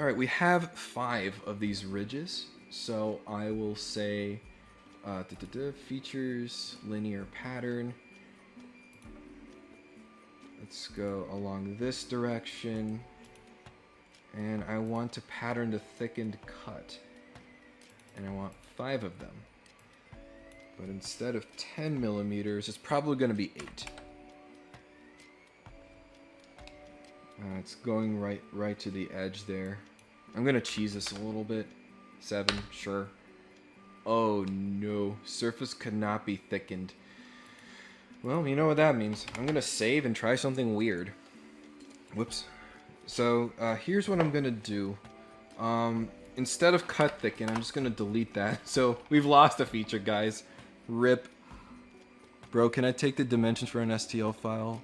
Alright, we have 5 of these ridges. So I will say features, linear pattern. Let's go along this direction. And I want to pattern the thickened cut. And I want 5 of them. But instead of 10 millimeters, it's probably going to be 8. It's going right to the edge there. I'm going to cheese this a little bit. 7, sure. Oh no, surface could not be thickened. Well, you know what that means. I'm going to save and try something weird. Whoops. So, here's what I'm going to do. Instead of cut thicken, I'm just going to delete that. So, we've lost a feature, guys. RIP. Bro, can I take the dimensions for an STL file?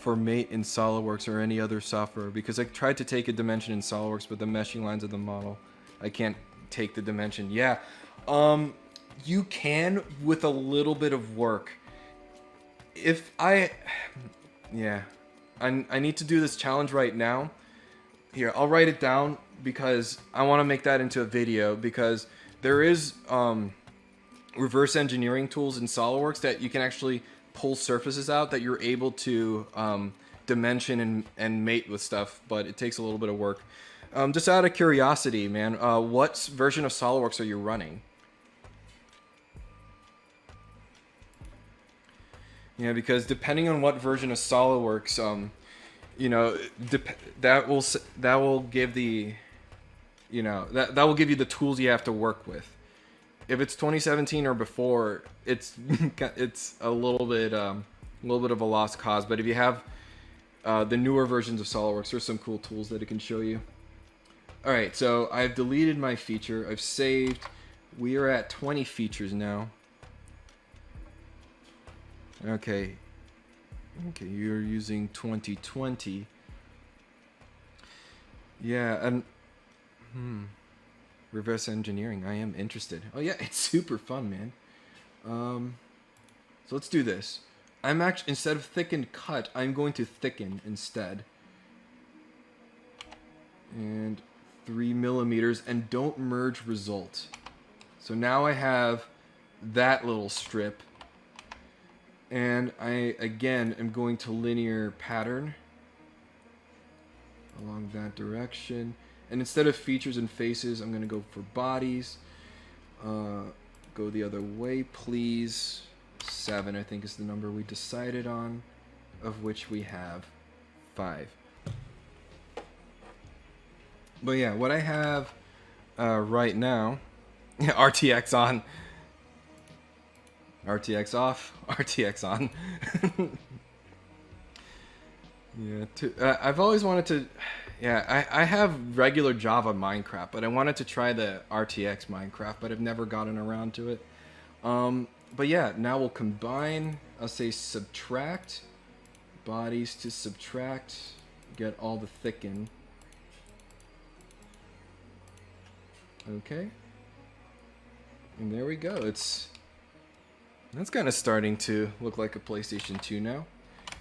For mate in SOLIDWORKS or any other software, because I tried to take a dimension in SOLIDWORKS, but the meshing lines of the model, I can't take the dimension. Yeah, you can with a little bit of work. If I need to do this challenge right now. Here, I'll write it down because I want to make that into a video, because there is reverse engineering tools in SOLIDWORKS that you can actually pull surfaces out that you're able to dimension and mate with stuff, but it takes a little bit of work. Just out of curiosity, man, what version of SOLIDWORKS are you running? Yeah, because depending on what version of SOLIDWORKS, you know, that will give the, you know, that will give you the tools you have to work with. If it's 2017 or before, it's a little bit of a lost cause. But if you have the newer versions of SOLIDWORKS, there's some cool tools that it can show you. All right, so I've deleted my feature. I've saved. We are at 20 features now. Okay, you're using 2020. Yeah, and reverse engineering. I am interested. Oh yeah, it's super fun, man. So let's do this. I'm actually, instead of thickened cut, I'm going to thicken instead. And 3 millimeters, and don't merge result. So now I have that little strip. And I, again, am going to linear pattern along that direction. And instead of features and faces, I'm going to go for bodies. Go the other way, please. 7, I think, is the number we decided on, of which we have 5. But yeah, what I have right now, RTX on. RTX off, RTX on. Yeah, I've always wanted to. Yeah, I have regular Java Minecraft, but I wanted to try the RTX Minecraft, but I've never gotten around to it. But yeah, now we'll combine. I'll say subtract bodies to subtract, get all the thicken. Okay, and there we go. That's kind of starting to look like a PlayStation 2 now.